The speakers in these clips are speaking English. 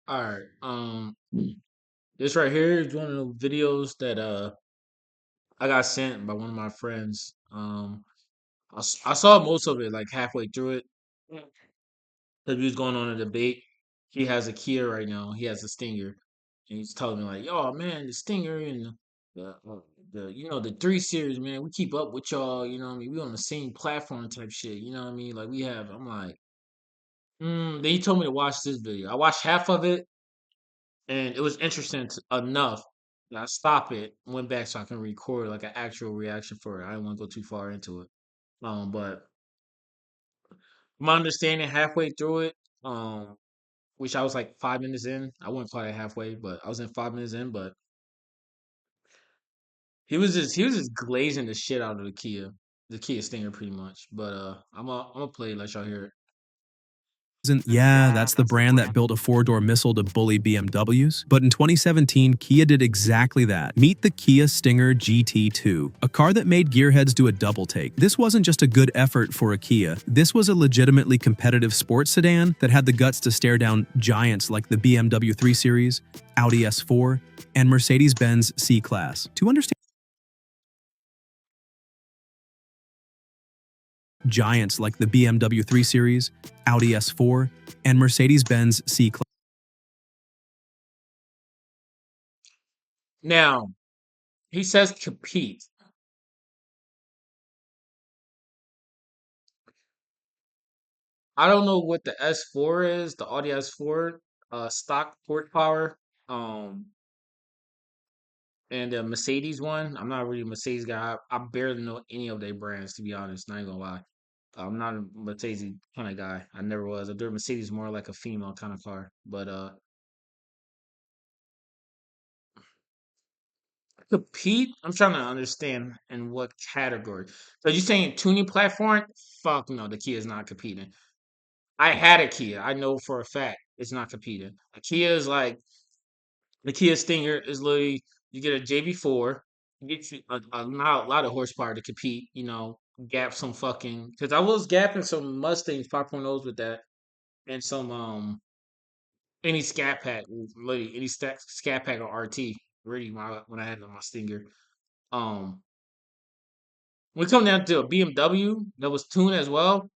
All right. This right here is one of the videos that I got sent by one of my friends. I saw most of it like halfway through it because we was going on a debate. He has a Kia right now. He has a Stinger, and he's telling me like, "Yo, man, the Stinger and the 3 Series, man. We keep up with y'all. You know what I mean? We on the same platform type shit. You know what I mean? Like we have." I'm like, Then he told me to watch this video. I watched half of it and it was interesting enough that I stopped it, went back so I can record like an actual reaction for it. I didn't want to go too far into it. But my understanding halfway through it, which I was like 5 minutes in. I wouldn't call it halfway, but I was in 5 minutes in. But he was just glazing the shit out of the Kia Stinger, pretty much. But I'm gonna play it, let y'all hear it. Isn't yeah, that's the brand that built a four-door missile to bully BMWs. But in 2017, Kia did exactly that. Meet the Kia Stinger GT2, a car that made gearheads do a double take. This wasn't just a good effort for a Kia. This was a legitimately competitive sports sedan that had the guts to stare down giants like the BMW 3 Series, Audi S4, and Mercedes-Benz C-Class. To understand giants like the BMW 3 Series, Audi S4, and Mercedes-Benz C-Class. Now he says compete. I don't know what the S4 is, the Audi S4, stock horsepower. And the Mercedes one, I'm not really a Mercedes guy. I barely know any of their brands, to be honest. Not even gonna lie. I'm not a Mercedes kind of guy. I never was. I do Mercedes more like a female kind of car. But compete, I'm trying to understand in what category. So you saying tuning platform? Fuck no, the Kia is not competing. I had a Kia. I know for a fact it's not competing. A Kia is like the Kia Stinger is literally you get a JB4, you get you a lot of horsepower to compete. Gap some fucking because I was gapping some Mustangs 5.0s with that and some any Scat Pack, literally any Scat Pack or RT. Really, when I had my Stinger, um, when it come down to a BMW that was tuned as well,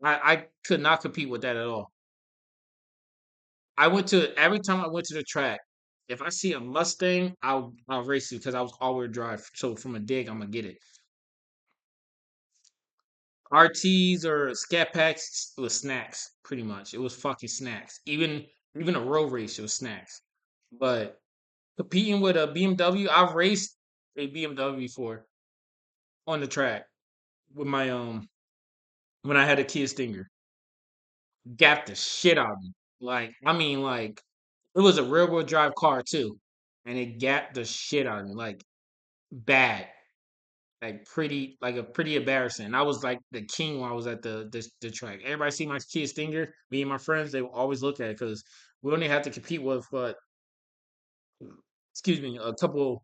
I could not compete with that at all. I went to every time I went to the track. If I see a Mustang, I'll race it because I was all-wheel drive. So from a dig, I'm gonna get it. RTs or Scat Packs was snacks, pretty much. It was fucking snacks. Even a road race, it was snacks. But competing with a BMW, I've raced a BMW before on the track with my when I had a Kia Stinger. Got the shit out of me. Like, I mean, like it was a rear wheel drive car too, and it got the shit out of me. Like bad, like a pretty embarrassing. I was like the king when I was at the track. Everybody see my Kia Stinger, me and my friends, they would always look at it because we only had to compete with what, excuse me, a couple.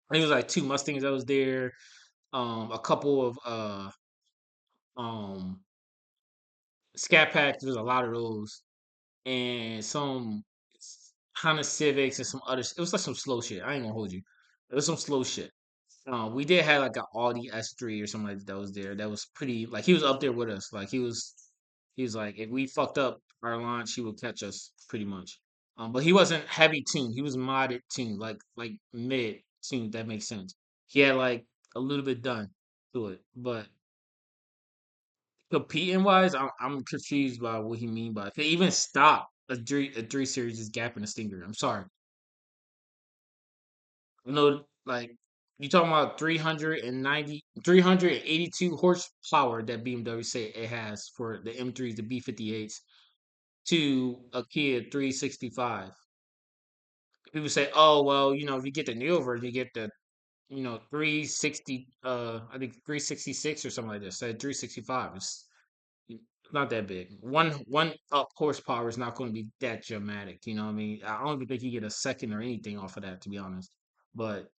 I think it was like two Mustangs that was there, a couple of um Scat Packs. There's a lot of those, and some Honda Civics and some other. It was like some slow shit. I ain't gonna hold you. It was some slow shit. We did have like an Audi S3 or something like that was there. That was pretty like he was up there with us. Like he was like if we fucked up our launch, he would catch us pretty much. But he wasn't heavy tuned. He was modded tuned, like mid tuned. That makes sense. He had like a little bit done to it, but competing wise, I'm confused by what he mean by. They even stop a three series is gapping a Stinger. I'm sorry. Like you talking about 382 horsepower that BMW say it has for the M3s, the B58s, to a Kia 365. People say, oh well, if you get the newer version, you get the 360, I think 366 or something like this. Said 365. It's not that big. One up horsepower is not going to be that dramatic. You know what I mean? I don't even think you get a second or anything off of that, to be honest. But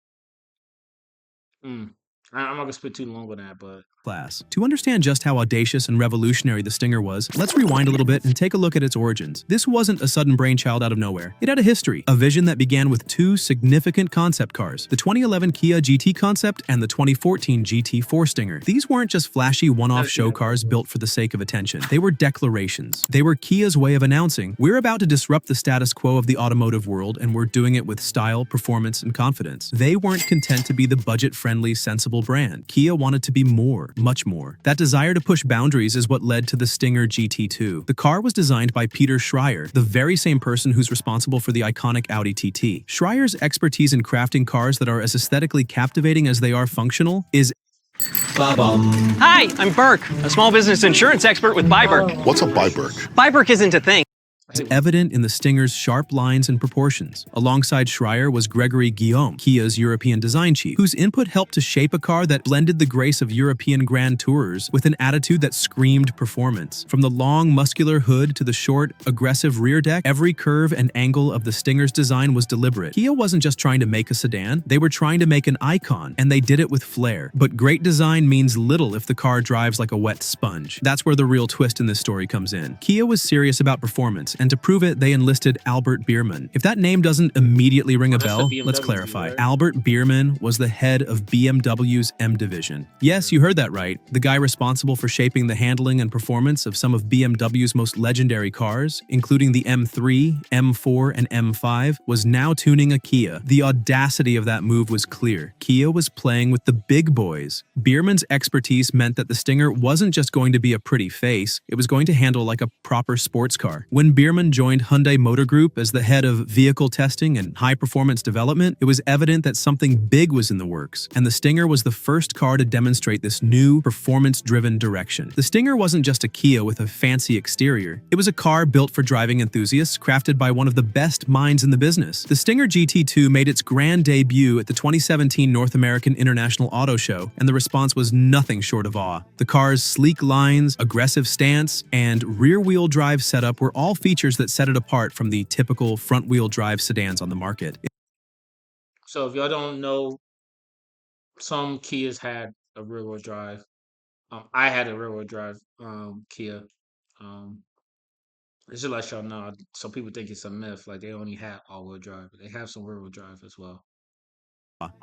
I'm not gonna spend too long on that, but class. To understand just how audacious and revolutionary the Stinger was, let's rewind a little bit and take a look at its origins. This wasn't a sudden brainchild out of nowhere. It had a history, a vision that began with two significant concept cars, the 2011 Kia GT concept and the 2014 GT4 Stinger. These weren't just flashy one-off show cars built for the sake of attention. They were declarations. They were Kia's way of announcing, we're about to disrupt the status quo of the automotive world, and we're doing it with style, performance, and confidence. They weren't content to be the budget-friendly, sensible brand. Kia wanted to be more, much more. That desire to push boundaries is what led to the Stinger GT2. The car was designed by Peter Schreier, the very same person who's responsible for the iconic Audi TT. Schreier's expertise in crafting cars that are as aesthetically captivating as they are functional is Hi, I'm Burke, a small business insurance expert with Byberk. What's a Byberk? Byberk isn't a thing. evident in the Stinger's sharp lines and proportions. Alongside Schreier was Gregory Guillaume, Kia's European design chief, whose input helped to shape a car that blended the grace of European Grand Tourers with an attitude that screamed performance. From the long, muscular hood to the short, aggressive rear deck, every curve and angle of the Stinger's design was deliberate. Kia wasn't just trying to make a sedan, they were trying to make an icon, and they did it with flair. But great design means little if the car drives like a wet sponge. That's where the real twist in this story comes in. Kia was serious about performance, and to prove it, they enlisted Albert Biermann. If that name doesn't immediately ring a bell, let's clarify. right? Albert Biermann was the head of BMW's M division. Yes, you heard that right. The guy responsible for shaping the handling and performance of some of BMW's most legendary cars, including the M3, M4, and M5, was now tuning a Kia. The audacity of that move was clear. Kia was playing with the big boys. Biermann's expertise meant that the Stinger wasn't just going to be a pretty face, it was going to handle like a proper sports car. When Biermann joined Hyundai Motor Group as the head of vehicle testing and high-performance development, it was evident that something big was in the works, and the Stinger was the first car to demonstrate this new, performance-driven direction. The Stinger wasn't just a Kia with a fancy exterior. It was a car built for driving enthusiasts, crafted by one of the best minds in the business. The Stinger GT2 made its grand debut at the 2017 North American International Auto Show, and the response was nothing short of awe. The car's sleek lines, aggressive stance, and rear-wheel drive setup were all features that set it apart from the typical front-wheel drive sedans on the market. So if y'all don't know, some Kias had a rear-wheel drive. I had a rear-wheel drive Kia. Um, just to let y'all know, some people think it's a myth, like they only have all-wheel drive, but they have some rear-wheel drive as well.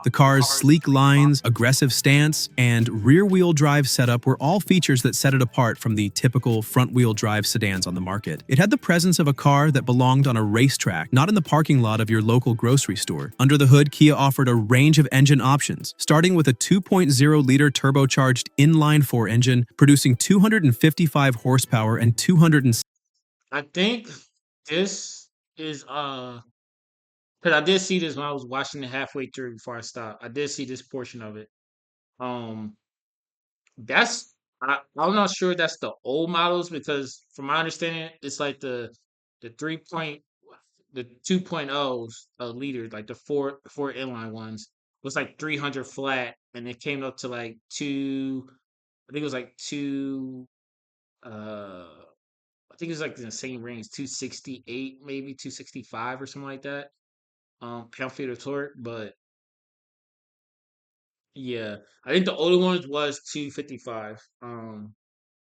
The car's sleek lines, aggressive stance, and rear-wheel drive setup were all features that set it apart from the typical front-wheel drive sedans on the market. It had the presence of a car that belonged on a racetrack, not in the parking lot of your local grocery store. Under the hood, Kia offered a range of engine options, starting with a 2.0-liter turbocharged inline-4 engine, producing 255 horsepower and 200. I think this is because I did see this when I was watching it halfway through before I stopped. I did see this portion of it. Um, that's I'm not sure that's the old models because from my understanding, it's like the 2.0s liter, like the four inline ones was like 300 flat, and it came up to like two. I think it was like two. Uh, I think it was like in the same range, 268, maybe 265 or something like that. Pound feet of torque, but yeah, I think the older ones was 255.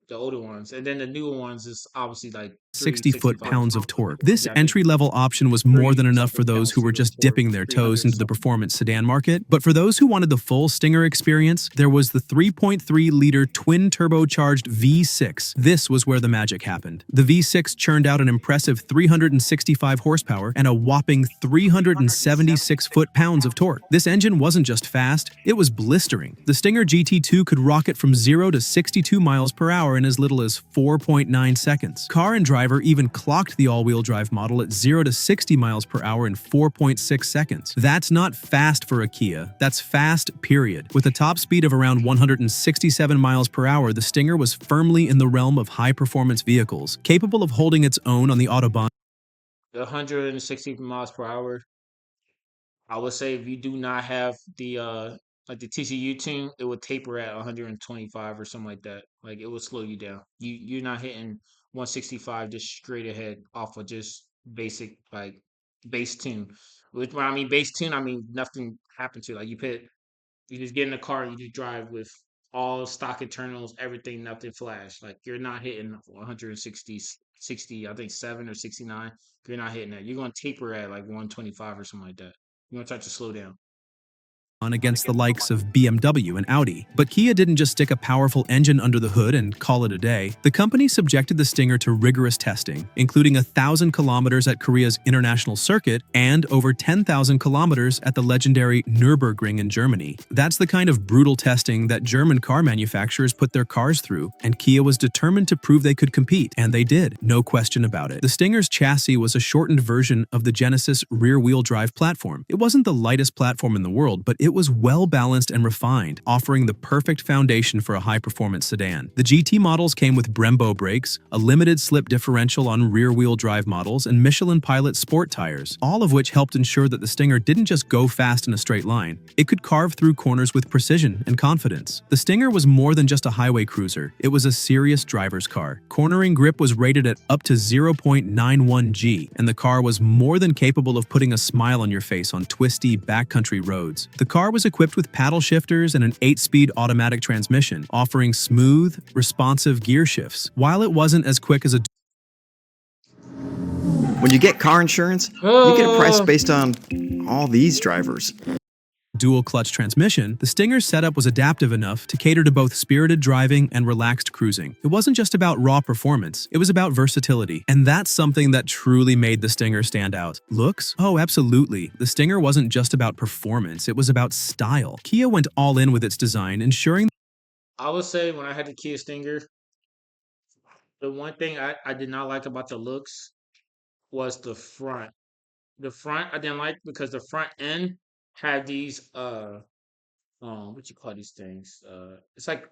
The older ones, and then the newer ones is obviously like 60 365. foot-pounds of torque. This Yeah, I think entry-level option was more than enough for 3 those who something were pounds just of torque, dipping their 300 toes into the something. performance sedan market. But for those who wanted the full Stinger experience, there was the 3.3-liter twin-turbocharged V6. This was where the magic happened. The V6 churned out an impressive 365 horsepower and a whopping 376 foot-pounds of torque. This engine wasn't just fast, it was blistering. The Stinger GT2 could rocket from 0 to 62 miles per hour in as little as 4.9 seconds. Car and driver even clocked the all-wheel drive model at 0 to 60 miles per hour in 4.6 seconds. That's not fast for a Kia, that's fast, period. With a top speed of around 167 miles per hour, the Stinger was firmly in the realm of high-performance vehicles, capable of holding its own on the Autobahn. The 160 miles per hour. I would say if you do not have the like the TCU tune, it would taper at 125 or something like that. Like it would slow you down. You're not hitting 165 just straight ahead off of just basic like base tune. Which when I mean base tune, I mean nothing happened to it. Like you just get in the car and you just drive with all stock internals, everything, nothing flash. Like you're not hitting 160, 60, I think 7 or 69. You're not hitting that. You're gonna taper at like 125 or something like that. You're gonna start to slow down. on against the likes of BMW and Audi. But Kia didn't just stick a powerful engine under the hood and call it a day. The company subjected the Stinger to rigorous testing, including 1,000 kilometers at Korea's international circuit and over 10,000 kilometers at the legendary Nürburgring in Germany. That's the kind of brutal testing that German car manufacturers put their cars through, and Kia was determined to prove they could compete, and they did, no question about it. The Stinger's chassis was a shortened version of the Genesis rear-wheel drive platform. It wasn't the lightest platform in the world, but it was well balanced and refined, offering the perfect foundation for a high-performance sedan. The GT models came with Brembo brakes, a limited slip differential on rear-wheel drive models, and Michelin Pilot sport tires, all of which helped ensure that the Stinger didn't just go fast in a straight line. It could carve through corners with precision and confidence. The Stinger was more than just a highway cruiser. It was a serious driver's car. Cornering grip was rated at up to 0.91 G, and the car was more than capable of putting a smile on your face on twisty backcountry roads. The car was equipped with paddle shifters and an 8-speed automatic transmission, offering smooth, responsive gear shifts. While it wasn't as quick as a When you get car insurance, you get a price based on all these drivers. dual-clutch transmission, the Stinger's setup was adaptive enough to cater to both spirited driving and relaxed cruising. It wasn't just about raw performance, it was about versatility, and that's something that truly made the Stinger stand out. Looks? Oh, absolutely. The Stinger wasn't just about performance, it was about style. Kia went all in with its design, ensuring I would say when I had the Kia Stinger, the one thing I did not like about the looks was the front. The front I didn't like because the front end had these what you call these things? It's like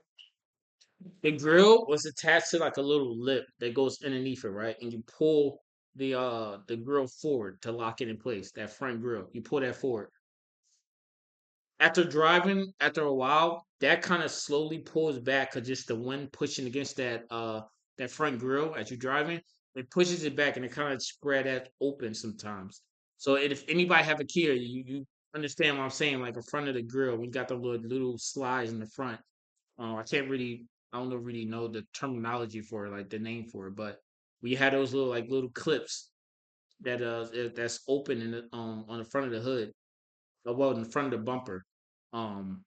the grill was attached to like a little lip that goes underneath it, right? And you pull the grill forward to lock it in place. That front grill, you pull that forward. After driving, after a while, that kind of slowly pulls back because just the wind pushing against that front grill as you're driving, it pushes it back and it kind of spread that open sometimes. So if anybody have a Kia, you understand what I'm saying, like in front of the grill, we got the little slides in the front. I can't really, I don't know really know the terminology for it, like the name for it, but we had those little clips that's open in the on the front of the hood, well in the front of the bumper. Um,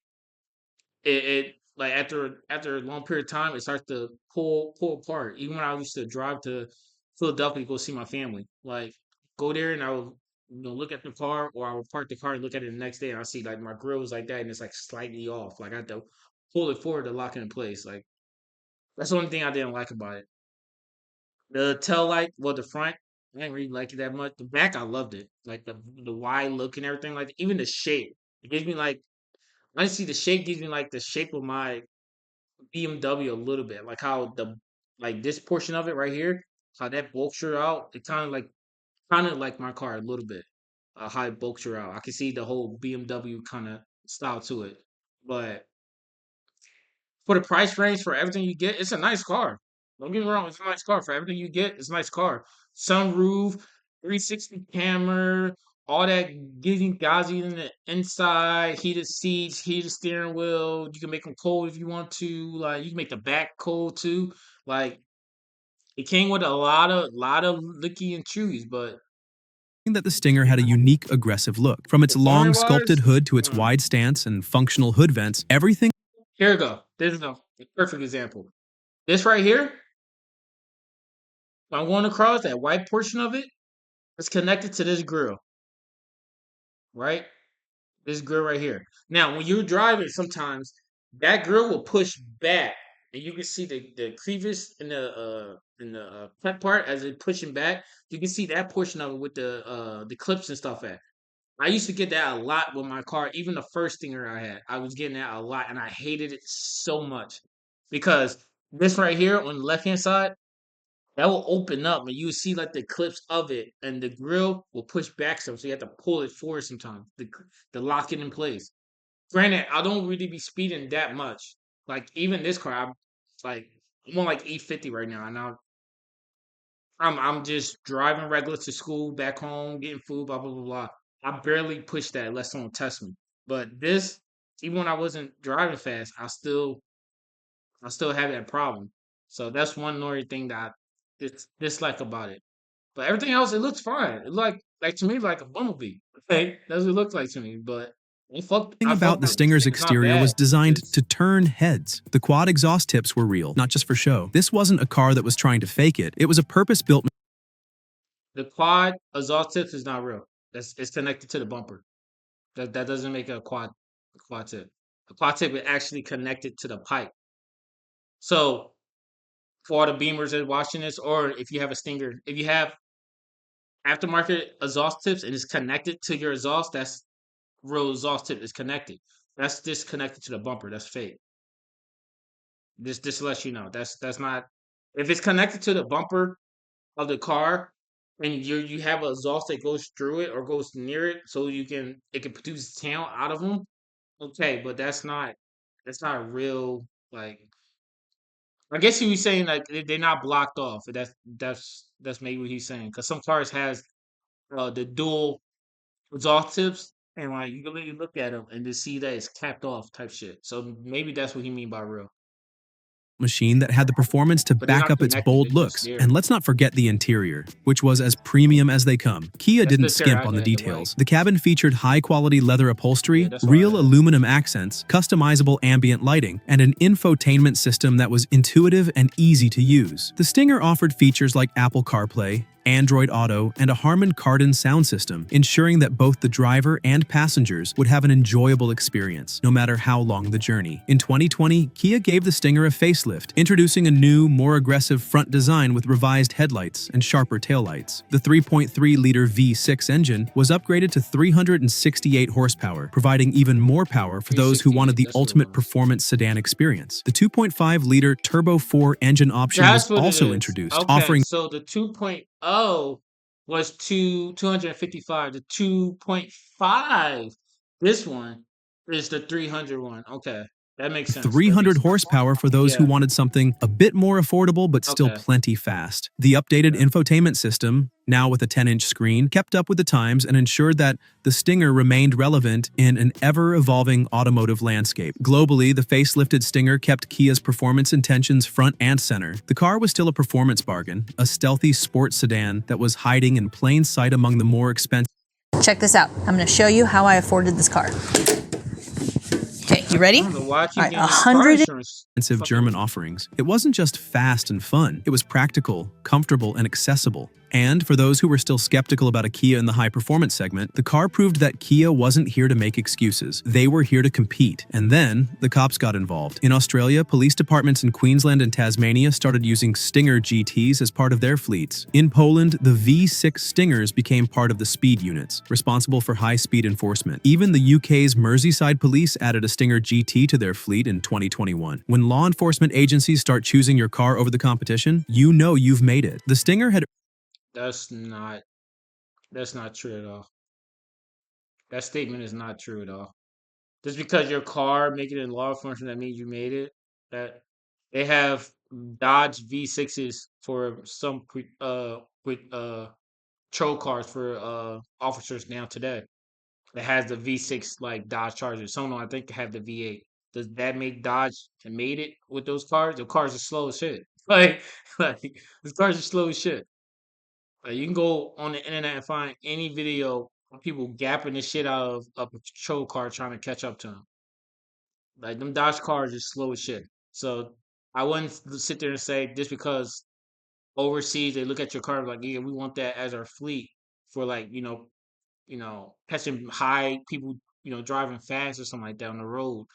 it like after a long period of time, it starts to pull apart. Even when I used to drive to Philadelphia to go see my family, like go there and I would look at the car, or I would park the car and look at it the next day, and I see like my grill was like that, and it's like slightly off. Like I had to pull it forward to lock it in place. Like that's the only thing I didn't like about it. The tail light, well, the front, I didn't really like it that much. The back, I loved it. Like the wide look and everything. Like even the shape, it gives me like honestly the shape gives me like the shape of my BMW a little bit. Like how the like this portion of it right here, how that bulks her out. It kind of like my car a little bit. How it bulks her out. I can see the whole BMW kind of style to it, but for the price range for everything you get, it's a nice car. Don't get me wrong, it's a nice car. For everything you get, it's a nice car. Sunroof, 360 camera, all that gizzy gazi in the inside, heated seats, heated steering wheel. You can make them cold if you want to. Like you can make the back cold too. Like it came with a lot of licky and chewies, but that the Stinger had a unique, aggressive look. From its long, performing sculpted wise, hood to its wide stance and functional hood vents, everything here we go. There's no perfect example. This right here, I'm going across that white portion of it. It's connected to this grill, right? This grill right here. Now, when you're driving, sometimes that grill will push back, and you can see the crevice in the front part as it pushing back. You can see that portion of it with the clips and stuff at. I used to get that a lot with my car. Even the first Stinger I had, I was getting that a lot, and I hated it so much because this right here on the left hand side, that will open up and you see like the clips of it, and the grill will push back some, so you have to pull it forward sometimes to lock it in place. Granted, I don't really be speeding that much. Like even this car, like I'm on like 850 right now, and I'm just driving regular to school, back home, getting food, blah blah blah blah. I barely push that unless someone tests me. But this, even when I wasn't driving fast, I still I still have that problem. So that's one annoying thing that I dislike about it. But everything else, it looks fine. It like to me like a bumblebee. Okay, that's what it looks like to me. But Thing I about fuck the with it. Stinger's It's not exterior was bad. designed It's to turn heads. The quad exhaust tips were real, not just for show. This wasn't a car that was trying to fake it. It was a purpose-built the quad exhaust tips is not real. That's it's connected to the bumper. That doesn't make it a quad tip. A quad tip is actually connected to the pipe. So for all the beamers that are watching this, or if you have a Stinger, if you have aftermarket exhaust tips and it's connected to your exhaust, that's real exhaust tip is connected. That's disconnected to the bumper. That's fake. This lets you know. That's not if it's connected to the bumper of the car and you have a exhaust that goes through it or goes near it so it can produce sound out of them. Okay, but that's not real like I guess he was saying like they're not blocked off. That's maybe what he's saying because some cars has the dual exhaust tips and like you can really look at them and just see that it's capped off type shit. So maybe that's what he mean by real. machine that had the performance to But they're back not up its connected. bold They're just looks. there. And let's not forget the interior, which was as premium as they come. Kia That's the didn't interior skimp I on the had, the white. details. The cabin featured high-quality leather Yeah, upholstery, that's what I real had. aluminum accents, customizable ambient lighting, and an infotainment system that was intuitive and easy to use. The Stinger offered features like Apple CarPlay, Android Auto, and a Harman Kardon sound system, ensuring that both the driver and passengers would have an enjoyable experience, no matter how long the journey. In 2020, Kia gave the Stinger a facelift, introducing a new, more aggressive front design with revised headlights and sharper taillights. The 3.3-liter V6 engine was upgraded to 368 horsepower, providing even more power for those who wanted the 368, that's what it ultimate was. performance sedan experience. The 2.5-liter Turbo 4 engine option was That's what it also is. introduced, Okay, offering so the 2.0 was 255. The 2.5, this one is the 300 one. Okay, that makes sense. That 300 makes sense. horsepower for those who Yeah. wanted something a bit more affordable but still Okay. plenty fast. The updated Okay. infotainment system, now with a 10-inch screen, kept up with the times and ensured that the Stinger remained relevant in an ever-evolving automotive landscape. Globally, the facelifted Stinger kept Kia's performance intentions front and center. The car was still a performance bargain, a stealthy sports sedan that was hiding in plain sight among the more expensive Check this out. I'm going to show you how I afforded this car. Okay, you ready? I don't know why I keep All right, getting this car 100. insurance. Fucking- German offerings. It wasn't just fast and fun, it was practical, comfortable, and accessible. And for those who were still skeptical about a Kia in the high-performance segment, the car proved that Kia wasn't here to make excuses. They were here to compete. And then, the cops got involved. In Australia, police departments in Queensland and Tasmania started using Stinger GTs as part of their fleets. In Poland, the V6 Stingers became part of the speed units, responsible for high-speed enforcement. Even the UK's Merseyside police added a Stinger GT to their fleet in 2021. When law enforcement agencies start choosing your car over the competition, you know you've made it. The Stinger had That's not true at all. That statement is not true at all. Just because your car make it in law enforcement, that means you made it. That they have Dodge V6s for some with patrol cars for officers now today. It has the V6 like Dodge Charger. Some of them I think have the V8. Does that make Dodge made it with those cars? The cars are slow as shit. Like the cars are slow as shit. Like, you can go on the internet and find any video of people gapping the shit out of a patrol car trying to catch up to them. Like them Dodge cars are slow as shit. So I wouldn't sit there and say just because overseas they look at your car like, yeah, we want that as our fleet for like catching high people, driving fast or something like that on the road.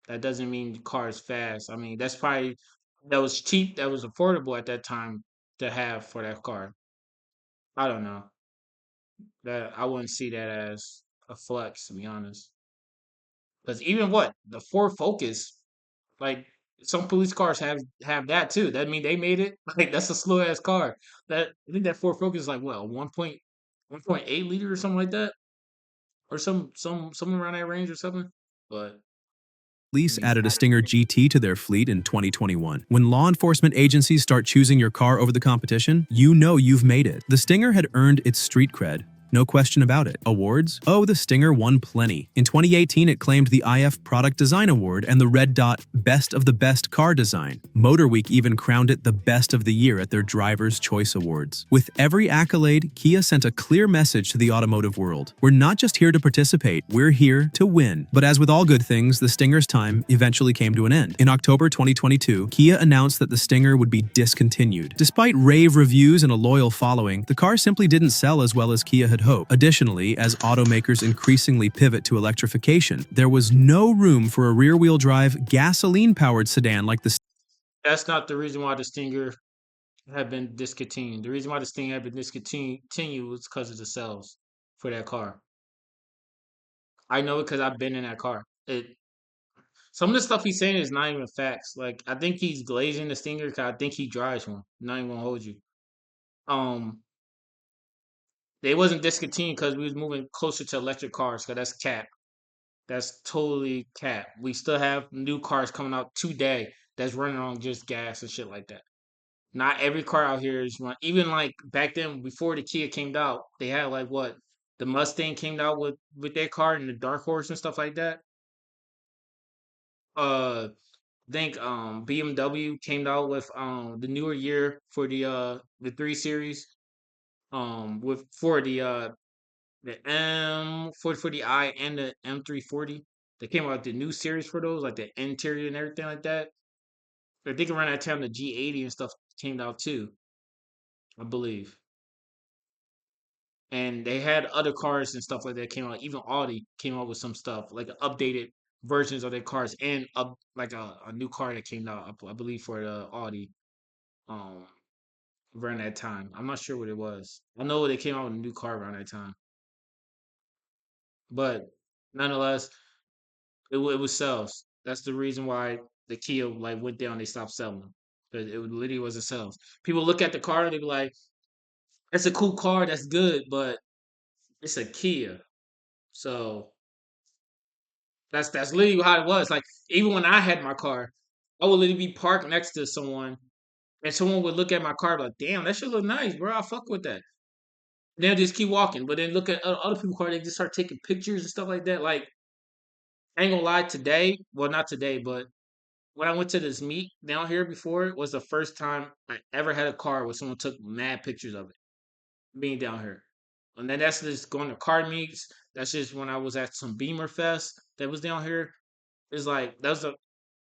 That doesn't mean the car is fast. I mean, that was cheap, that was affordable at that time to have for that car. I don't know. That I wouldn't see that as a flex, to be honest. Because even what the Ford Focus, like some police cars have that too. That mean they made it. Like that's a slow ass car. That I think that Ford Focus is like what 1.8 liter or something like that, or something around that range or something. But I Police mean, added a Stinger GT to their fleet in 2021. When law enforcement agencies start choosing your car over the competition, you know you've made it. The Stinger had earned its street cred, No question about it. Awards? Oh, the Stinger won plenty. In 2018, it claimed the IF Product Design Award and the Red Dot Best of the Best Car Design. Motor Week even crowned it the Best of the Year at their Driver's Choice Awards. With every accolade, Kia sent a clear message to the automotive world. We're not just here to participate, we're here to win. But as with all good things, the Stinger's time eventually came to an end. In October 2022, Kia announced that the Stinger would be discontinued. Despite rave reviews and a loyal following, the car simply didn't sell as well as Kia had hoped. Additionally, as automakers increasingly pivot to electrification, there was no room for a rear-wheel drive, gasoline-powered sedan like the That's not the reason why the Stinger had been discontinued. The reason why the Stinger had been discontinued was because of the sales for that car. I know it because I've been in that car. Some of the stuff he's saying is not even facts. Like I think he's glazing the Stinger because I think he drives one. Not even gonna hold you. Um, they wasn't discontinued because we was moving closer to electric cars. Because that's cap. That's totally cap. We still have new cars coming out today that's running on just gas and shit like that. Not every car out here is run. Even like back then, before the Kia came out, they had like what the Mustang came out with their car and the Dark Horse and stuff like that. Uh, think BMW came out with the newer year for the 3 Series with the M for the I and the M340. They came out with the new series for those, like the interior and everything like that. I think around that time the G80 and stuff came out too, I believe. And they had other cars and stuff like that came out. Even Audi came out with some stuff like updated versions of their cars and like a new car that came out, I believe, for the Audi um around that time. I'm not sure what it was. I know they came out with a new car around that time, but nonetheless, it was sales. That's the reason why the Kia like went down. They stopped selling because it literally was a sales. People look at the car and they be like, "That's a cool car. That's good, but it's a Kia." So that's literally how it was. Like even when I had my car, I would literally be parked next to someone, and someone would look at my car like, "Damn, that should look nice, bro. I fuck with that." They'll just keep walking, but then look at other people's car. They just start taking pictures and stuff like that. Like I ain't gonna lie, today, well not today, but when I went to this meet down here before, was the first time I ever had a car where someone took mad pictures of it being down here. And then that's just going to car meets. That's just when I was at some Beamer Fest that was down here. It's like that was the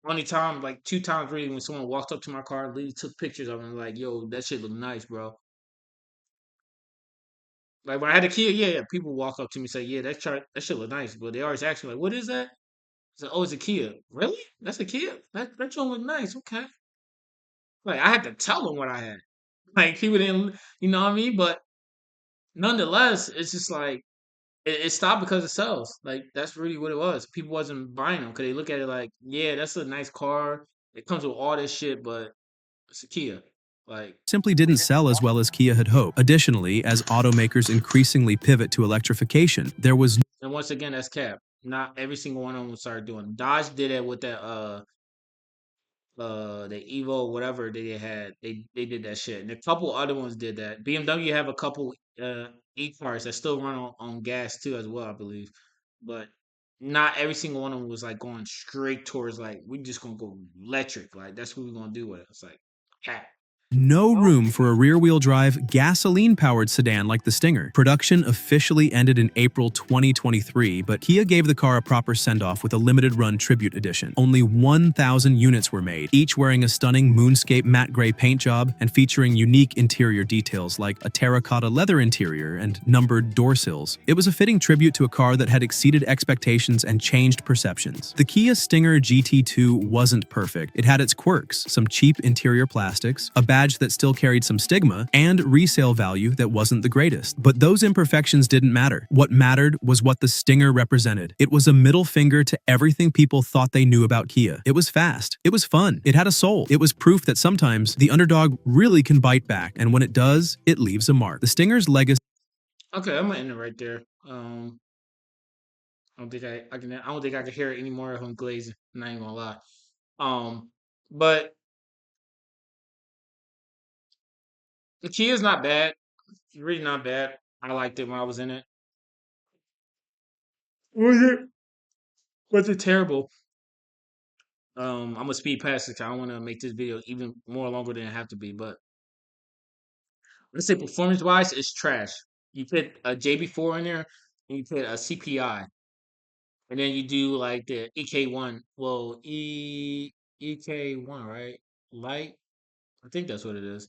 only time, like 2 times really, when someone walked up to my car, literally took pictures of it, and like, yo, that shit look nice, bro. Like when I had a Kia, yeah, yeah, people walk up to me and say, yeah, that shit look nice, but they always ask me like, what is that? I said, oh, it's a Kia. Really? That's a Kia? That joint look nice. Okay. Like I had to tell them what I had. Like people didn't, you know what I mean? But nonetheless, it's just like it stopped because of sales. Like that's really what it was. People wasn't buying them because they look at it like, yeah, that's a nice car. It comes with all this shit, but it's a Kia. Like, simply didn't sell as well as Kia had hoped. Additionally, as automakers increasingly pivot to electrification, there was and once again, that's cap. Not every single one of them started doing. Dodge did it with that the Evo whatever they had. They did that shit, and a couple other ones did that. BMW have a couple e cars that still run on gas too as well, I believe, but not every single one of them was like going straight towards like we just gonna go electric. Like that's what we're gonna do with it. It's like cap. no room for a rear-wheel drive, gasoline-powered sedan like the Stinger. Production officially ended in April 2023, but Kia gave the car a proper send-off with a limited-run tribute edition. Only 1,000 units were made, each wearing a stunning moonscape matte gray paint job and featuring unique interior details like a terracotta leather interior and numbered door sills. It was a fitting tribute to a car that had exceeded expectations and changed perceptions. The Kia Stinger GT2 wasn't perfect. It had its quirks, some cheap interior plastics, a badge that still carried some stigma, and resale value that wasn't the greatest. But those imperfections didn't matter. What mattered was what the Stinger represented. It was a middle finger to everything people thought they knew about Kia. It was fast. It was fun. It had a soul. It was proof that sometimes the underdog really can bite back, and when it does, it leaves a mark. The Stinger's legacy Okay, I'm gonna end it right there. I don't think I can hear it anymore if I'm glazing. I'm not even gonna lie. But the Kia is not bad. It's really not bad. I liked it when I was in it. Was it? Was it terrible? I'm gonna speed past it 'cause I don't want to make this video even more longer than it have to be. But let's say performance wise, it's trash. You put a JB4 in there, and you put a CPI, and then you do like the EK1. Well, EK1, right? Light. I think that's what it is.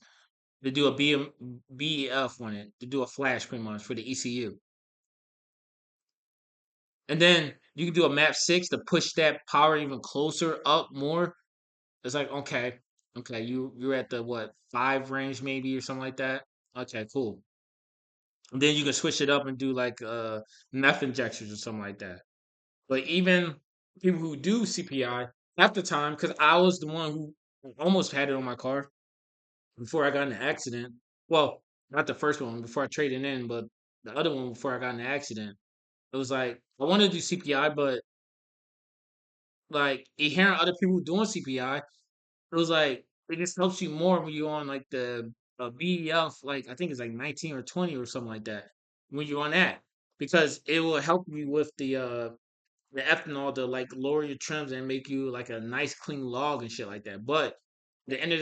They do a BEF on it to do a flash pretty much for the ECU, and then you can do a map 6 to push that power even closer up more. It's like okay, you're at the what 5 range maybe or something like that. Okay, cool. And then you can switch it up and do like meth injections or something like that. But even people who do CPI half the time, because I was the one who almost had it on my car before I got in the accident. Well, not the first one before I traded in, but the other one before I got in the accident. It was like I wanted to do CPI, but like hearing other people doing CPI, it was like it just helps you more when you're on like the BEF, like I think it's like 19 or 20 or something like that. When you're on that, because it will help you with the ethanol to like lower your trims and make you like a nice clean log and shit like that. But at the end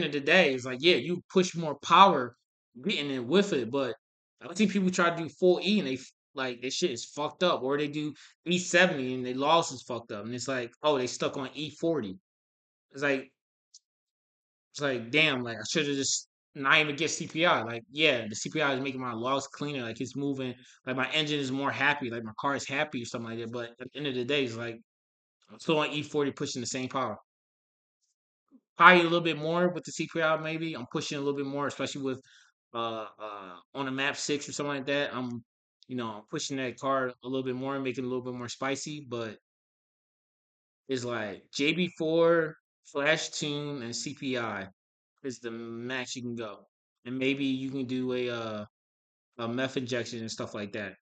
of the day, it's like yeah, you push more power getting it with it, but I think people try to do full E and like their shit is fucked up, or they do E70 and their loss is fucked up, and it's like oh they stuck on E40. It's like damn, like I should have just not even get CPI. Like, yeah, the CPI is making my logs cleaner, like it's moving, like my engine is more happy, like my car is happy or something like that. But at the end of the day, it's like I'm still on E40 pushing the same power. Probably a little bit more with the CPI, maybe. I'm pushing a little bit more, especially with on a map 6 or something like that. I'm pushing that car a little bit more, making it a little bit more spicy, but it's like JB4, Flash Tune, and CPI is the max you can go. And maybe you can do a meth injection and stuff like that.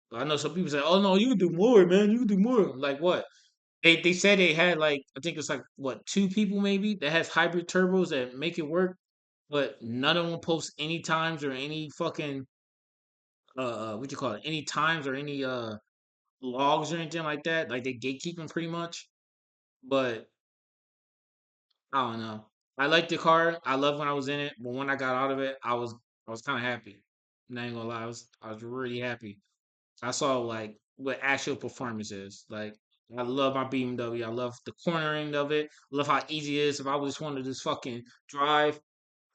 But I know some people say, "Oh no, you can do more, man. You can do more." Like what? They said they had like I think it's like what 2 people maybe that has hybrid turbos that make it work, but none of them post any times or any fucking what you call it any times or any logs or anything like that. Like they gatekeeping pretty much. But I don't know. I like the car. I love when I was in it, but when I got out of it, I was kind of happy. I'm not even gonna lie, I was really happy. I saw like what actual performance is. Like I love my BMW. I love the cornering of it. I love how easy it is. If I just wanted to just fucking drive,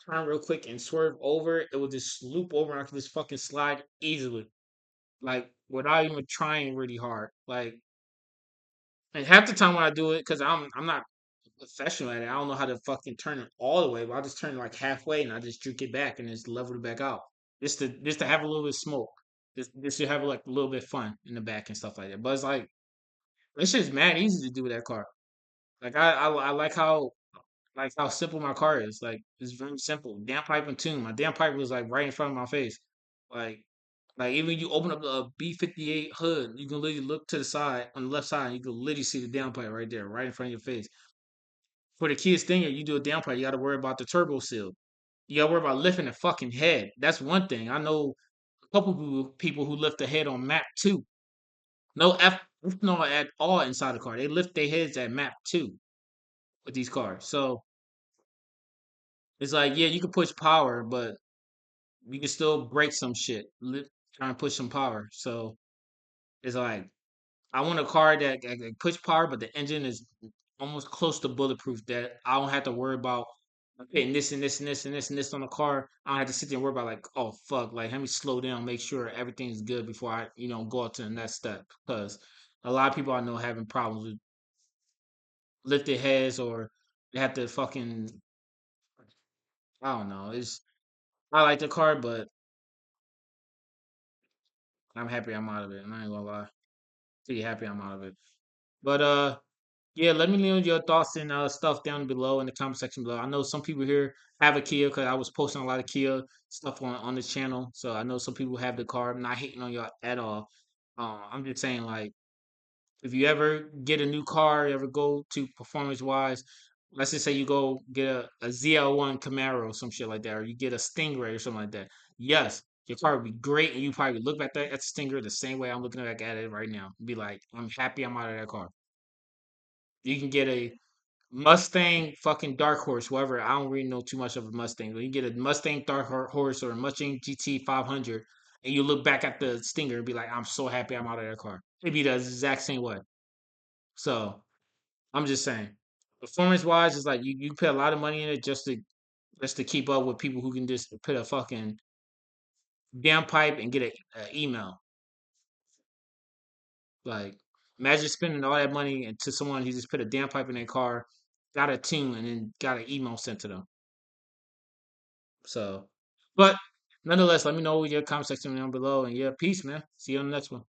turn real quick and swerve over, it would just loop over and I could just fucking slide easily. Like without even trying really hard. Like and half the time when I do it, because I'm not professional at it. I don't know how to fucking turn it all the way, but I just turn it like halfway and I just juke it back and just level it back out. Just to have a little bit of smoke. Just to have like a little bit of fun in the back and stuff like that. But it's like it's just mad easy to do with that car. Like I like how simple my car is. Like it's very simple. Damn pipe and tune. My damn pipe was like right in front of my face. Like like even you open up the B58 hood, you can literally look to the side on the left side, and you can literally see the downpipe right there, right in front of your face. For the Kia Stinger, you do a downpipe, you got to worry about the turbo seal. You got to worry about lifting the fucking head. That's one thing. I know a couple people who lift the head on map 2. No ethanol at all inside the car. They lift their heads at map 2 with these cars. So it's like, yeah, you can push power, but you can still break some shit. Trying to push some power. So it's like I want a car that can push power, but the engine is almost close to bulletproof. That I don't have to worry about putting this and this and this and this and this on the car. I don't have to sit there and worry about like, oh fuck, like let me slow down, make sure everything's good before I, go out to the next step. Because a lot of people I know having problems with lifted heads or they have to fucking I don't know. It's I like the car, but I'm happy I'm out of it. I'm not even gonna lie. Pretty happy I'm out of it. But yeah, let me know your thoughts and stuff down below in the comment section below. I know some people here have a Kia because I was posting a lot of Kia stuff on this channel. So I know some people have the car. I'm not hating on y'all at all. I'm just saying like if you ever get a new car, you ever go to performance wise, let's just say you go get a ZL1 Camaro or some shit like that, or you get a Stingray or something like that. Yes, Your car would be great, and you probably look back at the Stinger the same way I'm looking back at it right now. Be like, I'm happy I'm out of that car. You can get a Mustang fucking Dark Horse, whatever. I don't really know too much of a Mustang, but you get a Mustang Dark Horse or a Mustang GT 500, and you look back at the Stinger and be like, I'm so happy I'm out of that car. It'd be the exact same way. So I'm just saying, performance wise, it's like you put a lot of money in it just to keep up with people who can just put a fucking damn pipe and get a email. Like, imagine spending all that money into someone who just put a damn pipe in their car, got a tune, and then got an email sent to them. So, but nonetheless, let me know with your comment section down below. And yeah, peace, man. See you on the next one.